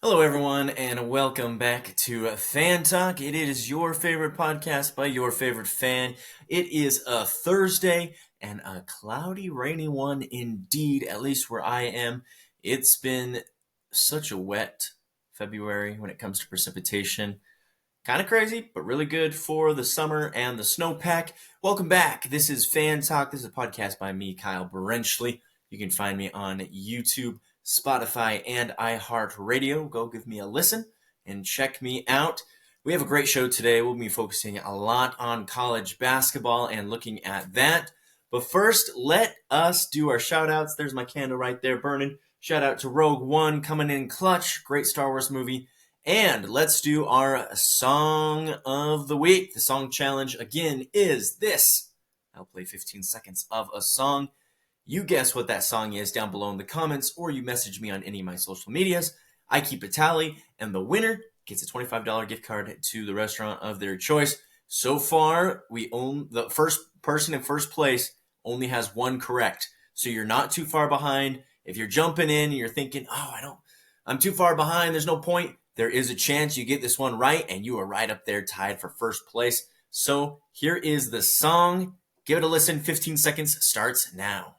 Hello, everyone, and welcome back to Fan Talk. It is your favorite podcast by your favorite fan. It is a Thursday and a cloudy, rainy one indeed, at least where I am. It's been such a wet February when it comes to precipitation. Kind of crazy, but really good for the summer and the snowpack. Welcome back. This is Fan Talk. This is a podcast by me, Kyle Berenchley. You can find me on YouTube, Spotify, and iHeartRadio. Go give me a listen and check me out. We have a great show today. We'll be focusing a lot on college basketball and looking at that. But first, let us do our shout outs. There's my candle right there burning. Shout out to Rogue One coming in clutch. Great Star Wars movie. And let's do our song of the week. The song challenge again is this. I'll play 15 seconds of a song. You guess what that song is down below in the comments, or you message me on any of my social medias. I keep a tally, and the winner gets a $25 gift card to the restaurant of their choice. So far, we own the first person in first place only has one correct. So you're not too far behind. If you're jumping in and you're thinking, I'm too far behind, there's no point. There is a chance you get this one right, and you are right up there tied for first place. So here is the song. Give it a listen. 15 seconds starts now.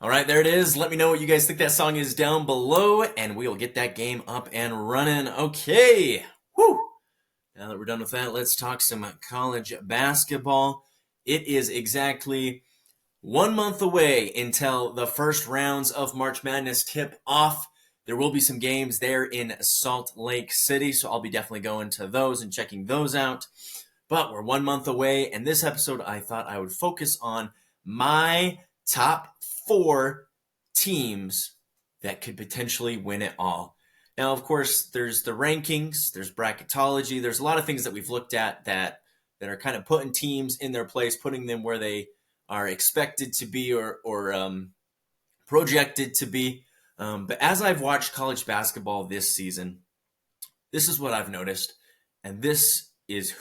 All right, there it is. Let me know what you guys think that song is down below, and we'll get that game up and running. Okay. Whew. Now that we're done with that, let's talk some college basketball. It is exactly 1 month away until the first rounds of March Madness tip off. There will be some games there in Salt Lake City, so I'll be definitely going to those and checking those out. But we're 1 month away, and this episode I thought I would focus on my top 4 teams that could potentially win it all. Now, of course, there's the rankings, there's bracketology, there's a lot of things that we've looked at that are kind of putting teams in their place, putting them where they are expected to be or projected to be. But as I've watched college basketball this season, this is what I've noticed, and this is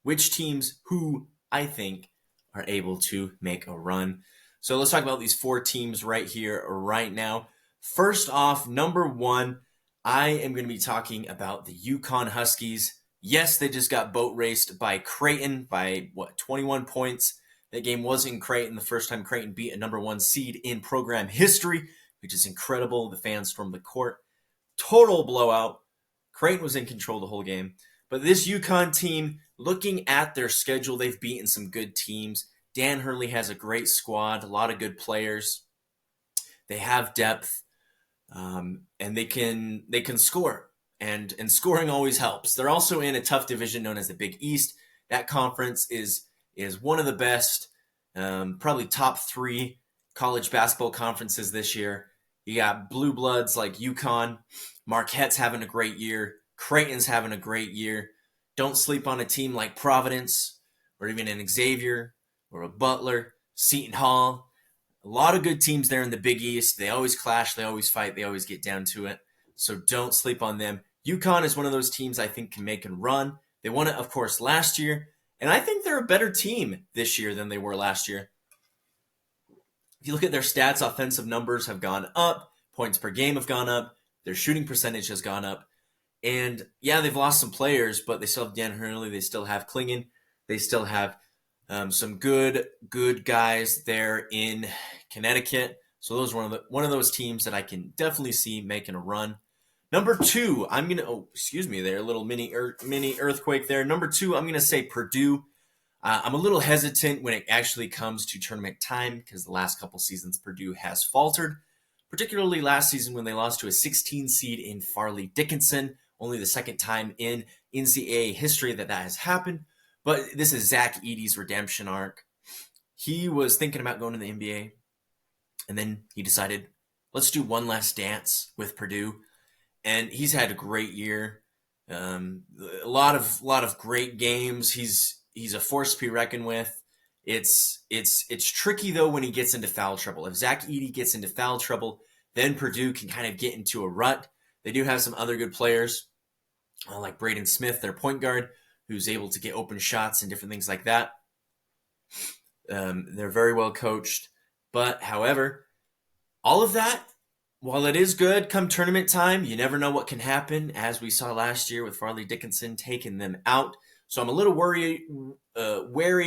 which teams who I think are able to make a run. So let's talk about these 4 teams right here, right now. First off, number 1, I am going to be talking about the UConn Huskies. Yes, they just got boat raced by Creighton by, 21 points. That game was in Creighton, the first time Creighton beat a number 1 seed in program history, which is incredible. The fans stormed the court. Total blowout. Creighton was in control the whole game. But this UConn team, looking at their schedule, they've beaten some good teams. Dan Hurley has a great squad, a lot of good players. They have depth, and they can score, and scoring always helps. They're also in a tough division known as the Big East. That conference is one of the best, probably top 3 college basketball conferences this year. You got blue bloods like UConn, Marquette's having a great year, Creighton's having a great year. Don't sleep on a team like Providence or even an Xavier or a Butler, Seton Hall. A lot of good teams there in the Big East. They always clash, they always fight, they always get down to it. So don't sleep on them. UConn is one of those teams I think can make a run. They won it, of course, last year. And I think they're a better team this year than they were last year. If you look at their stats, offensive numbers have gone up. Points per game have gone up. Their shooting percentage has gone up. And yeah, they've lost some players, but they still have Dan Hurley. They still have Klingon. They still have some good guys there in Connecticut. So those are one of those teams that I can definitely see making a run. Number 2, a little mini earthquake there. Number 2, I'm gonna say Purdue. I'm a little hesitant when it actually comes to tournament time because the last couple seasons Purdue has faltered, particularly last season when they lost to a 16 seed in Farley Dickinson. Only the second time in NCAA history that has happened. But this is Zach Edey's redemption arc. He was thinking about going to the NBA, and then he decided, let's do one last dance with Purdue. And he's had a great year. A lot of great games. He's a force to be reckoned with. It's tricky though when he gets into foul trouble. If Zach Edey gets into foul trouble, then Purdue can kind of get into a rut. They do have some other good players, like Braden Smith, their point guard, who's able to get open shots and different things like that. They're very well coached. But, however, all of that, while it is good come tournament time, you never know what can happen, as we saw last year with Farley Dickinson taking them out. So I'm a little wary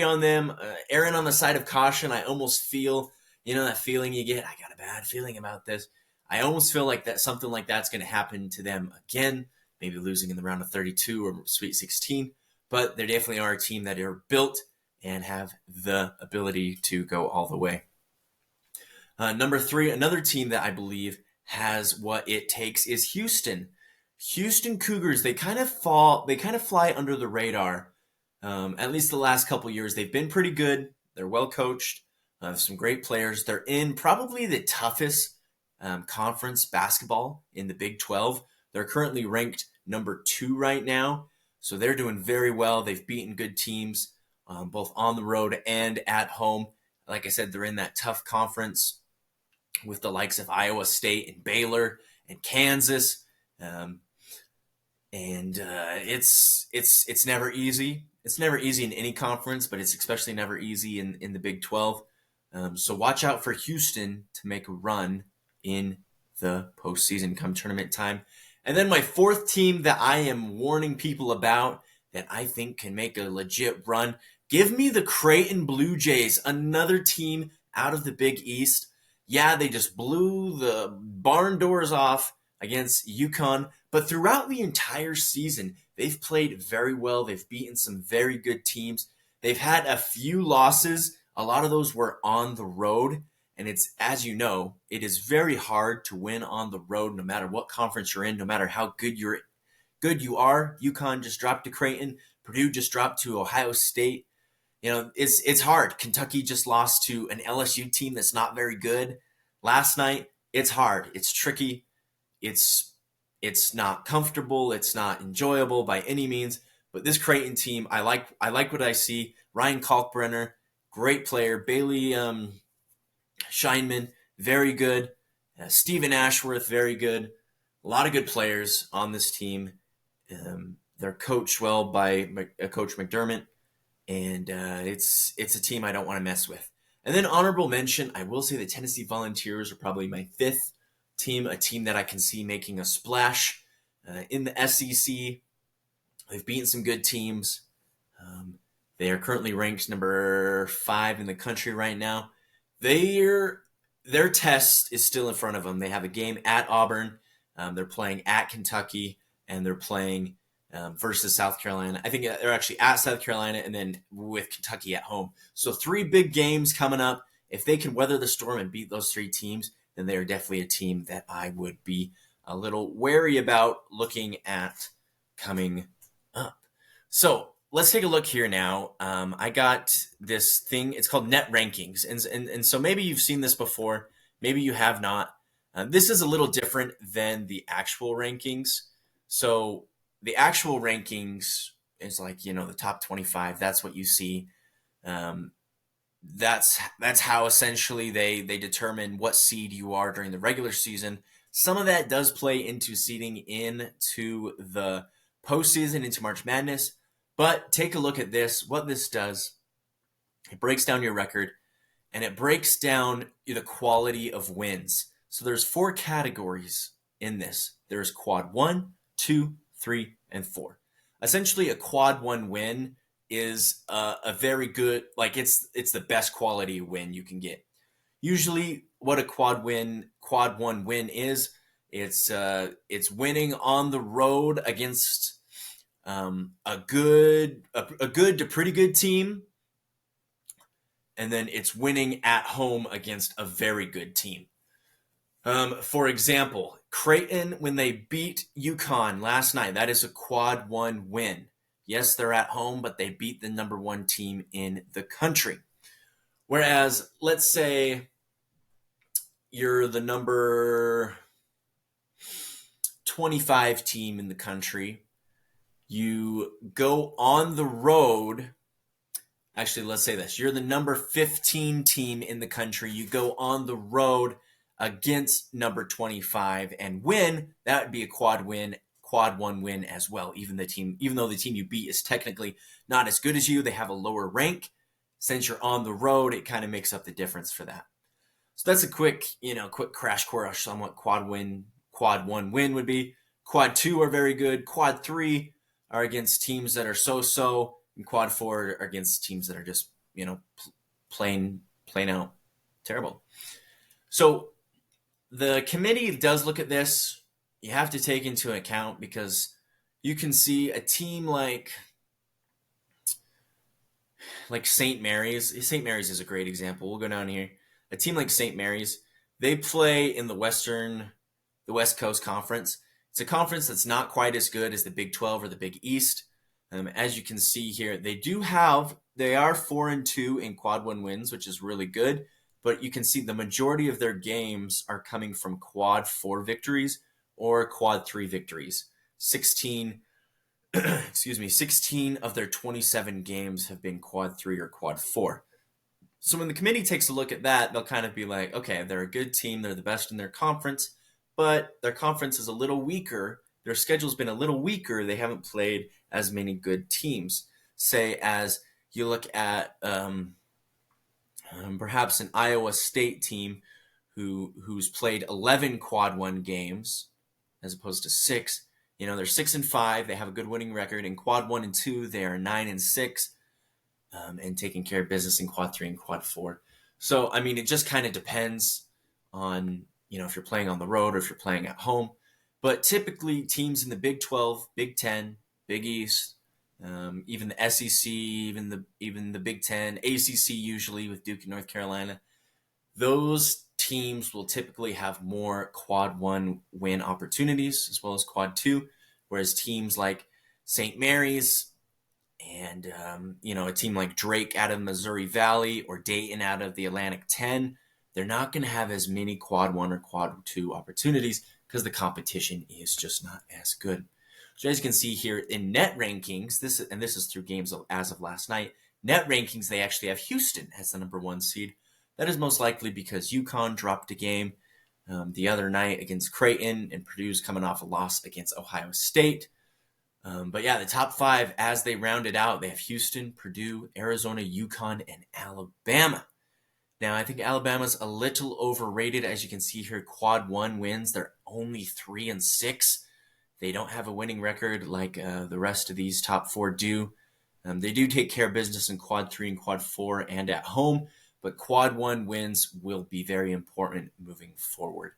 on them, erring on the side of caution. I almost feel, that feeling you get, I got a bad feeling about this. I almost feel like that something like that's going to happen to them again, maybe losing in the round of 32 or Sweet 16. But they definitely are a team that are built and have the ability to go all the way. Number 3, another team that I believe has what it takes is Houston. Houston Cougars, they kind of fly under the radar. At least the last couple years, they've been pretty good. They're well coached. Some great players. They're in probably the toughest conference basketball in the Big 12. They're currently ranked number 2 right now. So they're doing very well. They've beaten good teams, both on the road and at home. Like I said, they're in that tough conference with the likes of Iowa State and Baylor and Kansas. It's never easy. It's never easy in any conference, but it's especially never easy in the Big 12. So watch out for Houston to make a run in the postseason come tournament time. And then my 4th team that I am warning people about that I think can make a legit run, give me the Creighton Blue Jays, another team out of the Big East. Yeah, they just blew the barn doors off against UConn, but throughout the entire season, they've played very well. They've beaten some very good teams. They've had a few losses. A lot of those were on the road, and it's, as you know, it is very hard to win on the road no matter what conference you're in, no matter how good you are. UConn just dropped to Creighton. Purdue just dropped to Ohio State. It's hard. Kentucky just lost to an LSU team that's not very good last night. It's hard. It's tricky. It's not comfortable. It's not enjoyable by any means. But this Creighton team, I like what I see. Ryan Kalkbrenner, great player. Bailey Scheinman, very good. Stephen Ashworth, very good. A lot of good players on this team. They're coached well by Coach McDermott. And it's a team I don't want to mess with. And then honorable mention, I will say the Tennessee Volunteers are probably my 5th team, a team that I can see making a splash in the SEC. They've beaten some good teams. They are currently ranked number 5 in the country right now. Their test is still in front of them. They have a game at Auburn. They're playing at Kentucky, and they're playing versus South Carolina. I think they're actually at South Carolina and then with Kentucky at home. So 3 big games coming up. If they can weather the storm and beat those 3 teams, then they are definitely a team that I would be a little wary about looking at coming up. So let's take a look here now. I got this thing. It's called Net Rankings. And so maybe you've seen this before. Maybe you have not. This is a little different than the actual rankings. So the actual rankings is like, the top 25. That's what you see. That's how essentially they determine what seed you are during the regular season. Some of that does play into seeding into the postseason, into March Madness. But take a look at this. What this does, it breaks down your record, and it breaks down the quality of wins. So there's 4 categories in this. There's quad 1, 2, 3, and 4. Essentially, a quad 1 win is a very good, it's the best quality win you can get. Usually, what a quad 1 win is, it's winning on the road against a good to pretty good team, and then it's winning at home against a very good team. For example, Creighton, when they beat UConn last night, that is a quad 1 win. Yes, they're at home, but they beat the number 1 team in the country. Whereas, let's say you're the number 25 team in the country. You go on the road. Actually, let's say this. You're the number 15 team in the country. You go on the road against number 25 and win, that would be a quad one win as well. Even though the team you beat is technically not as good as you, they have a lower rank. Since you're on the road, it kind of makes up the difference for that. So that's a quick crash course on what quad one win would be. Quad 2 are very good. Quad 3 are against teams that are so-so, and quad 4 are against teams that are just, plain out terrible. So the committee does look at this. You have to take into account because you can see a team like St. Mary's. St. Mary's is a great example. We'll go down here. A team like St. Mary's, they play in the West Coast Conference. It's a conference that's not quite as good as the Big 12 or the Big East. As you can see here, they are 4-2 in quad one wins, which is really good. But you can see the majority of their games are coming from quad 4 victories or quad 3 victories. 16 of their 27 games have been quad 3 or quad 4. So when the committee takes a look at that, they'll kind of be like, okay, they're a good team. They're the best in their conference, but their conference is a little weaker. Their schedule's been a little weaker. They haven't played as many good teams. Say as you look at perhaps an Iowa State team who's played 11 quad 1 games as opposed to 6. They're 6-5. They have a good winning record. In quad 1 and 2, they are 9-6, and taking care of business in quad 3 and quad 4. So, it just kind of depends on, if you're playing on the road or if you're playing at home. But typically, teams in the Big 12, Big 10, Big East, even the SEC, even the Big 10, ACC usually with Duke and North Carolina, those teams will typically have more quad 1 win opportunities as well as quad 2, whereas teams like St. Mary's and a team like Drake out of Missouri Valley or Dayton out of the Atlantic 10, they're not going to have as many quad 1 or quad 2 opportunities because the competition is just not as good. So as you can see here in net rankings, this is through games as of last night, net rankings, they actually have Houston as the number 1 seed. That is most likely because UConn dropped a game the other night against Creighton, and Purdue's coming off a loss against Ohio State. But yeah, the top 5, as they round it out, they have Houston, Purdue, Arizona, UConn, and Alabama. Now, I think Alabama's a little overrated. As you can see here, quad 1 wins. They're only 3-6. They don't have a winning record like the rest of these top 4 do. They do take care of business in quad 3 and quad 4 and at home, but quad 1 wins will be very important moving forward.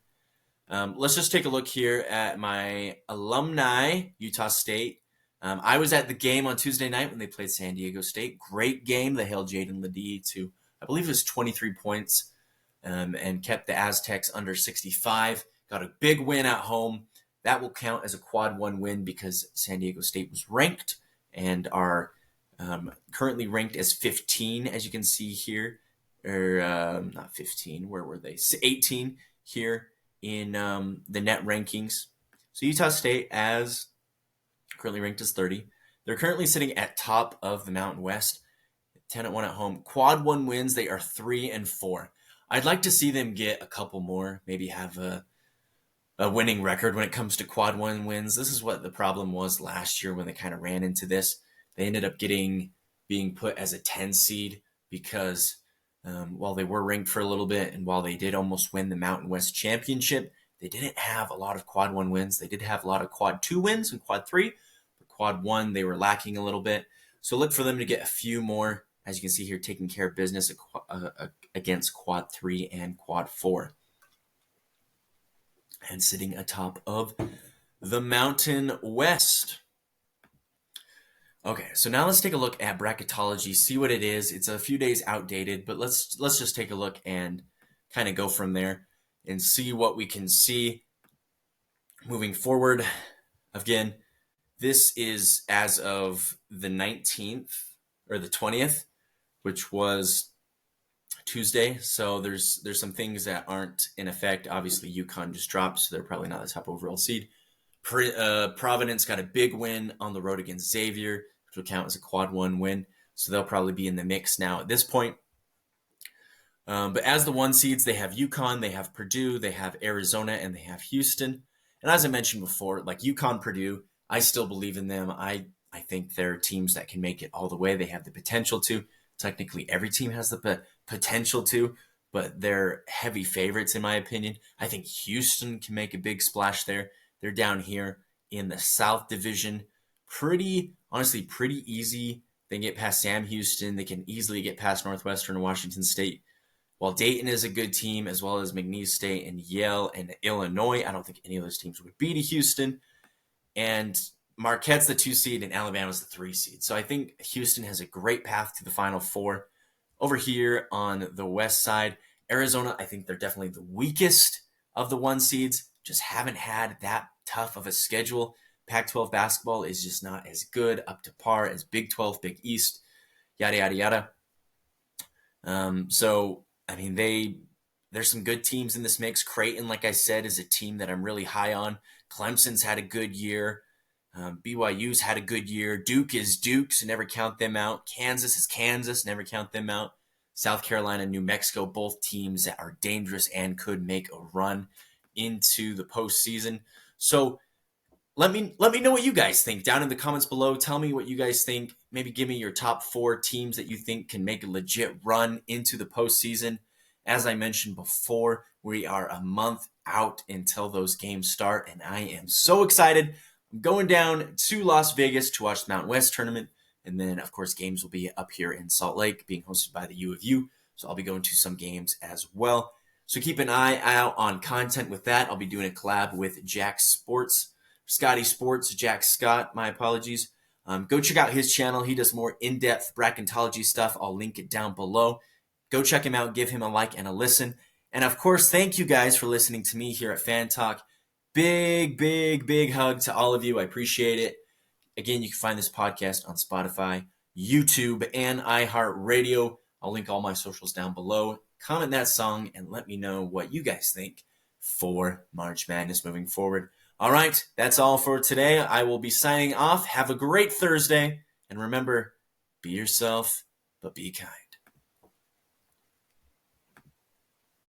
Let's just take a look here at my alumni, Utah State. I was at the game on Tuesday night when they played San Diego State. Great game. They held Jaden Ledee to, I believe it was 23 points, and kept the Aztecs under 65. Got a big win at home. That will count as a quad 1 win because San Diego State was ranked and are currently ranked as 15, as you can see here. Or not 15, where were they? 18 here in the net rankings. So Utah State as currently ranked as 30. They're currently sitting at top of the Mountain West, 10-1 at home. Quad 1 wins, they are 3-4. I'd like to see them get a couple more, maybe have a winning record when it comes to quad 1 wins. This is what the problem was last year when they kind of ran into this. They ended up being put as a 10 seed because while they were ranked for a little bit and while they did almost win the Mountain West Championship, they didn't have a lot of quad 1 wins. They did have a lot of quad 2 wins and quad 3, but quad 1 they were lacking a little bit. So look for them to get a few more, as you can see here, taking care of business against quad 3 and quad 4. And sitting atop of the Mountain West. Okay, so now let's take a look at Bracketology, see what it is. It's a few days outdated, but let's just take a look and kind of go from there and see what we can see moving forward. Again, this is as of the 19th or the 20th, which was Tuesday. So there's some things that aren't in effect. Obviously, UConn just dropped, so they're probably not the top overall seed. Providence got a big win on the road against Xavier, which will count as a quad 1 win. So they'll probably be in the mix now at this point. But as the 1 seeds, they have UConn, they have Purdue, they have Arizona, and they have Houston. And as I mentioned before, like UConn, Purdue, I still believe in them. I think they're teams that can make it all the way. They have the potential to. Technically, every team has the potential to, but they're heavy favorites in my opinion. I think Houston can make a big splash there. They're down here in the South Division. Honestly, pretty easy. They can get past Sam Houston. They can easily get past Northwestern and Washington State. While Dayton is a good team, as well as McNeese State and Yale and Illinois, I don't think any of those teams would beat Houston. And Marquette's the 2 seed and Alabama's the 3 seed. So I think Houston has a great path to the Final Four. Over here on the west side, Arizona, I think they're definitely the weakest of the 1 seeds. Just haven't had that tough of a schedule. Pac-12 basketball is just not as good, up to par as Big 12, Big East, yada, yada, yada. I mean, there's some good teams in this mix. Creighton, like I said, is a team that I'm really high on. Clemson's had a good year. BYU's had a good year. Duke is Duke, so never count them out. Kansas is Kansas, never count them out. South Carolina, New Mexico, both teams that are dangerous and could make a run into the postseason. So let me know what you guys think down in the comments below. Tell me what you guys think. Maybe give me your top 4 teams that you think can make a legit run into the postseason. As I mentioned before, we are a month out until those games start, and I am so excited. I'm going down to Las Vegas to watch the Mountain West tournament, and then, of course, games will be up here in Salt Lake, being hosted by the U of U, so I'll be going to some games as well. So keep an eye out on content with that. I'll be doing a collab with Jack Sports. Scotty Sports, Jack Scott, my apologies. Go check out his channel. He does more in-depth bracketology stuff. I'll link it down below. Go check him out. Give him a like and a listen. And of course, thank you guys for listening to me here at Fan Talk. Big, big, big hug to all of you. I appreciate it. Again, you can find this podcast on Spotify, YouTube, and iHeartRadio. I'll link all my socials down below. Comment that song and let me know what you guys think for March Madness moving forward. All right, that's all for today. I will be signing off. Have a great Thursday. And remember, be yourself, but be kind.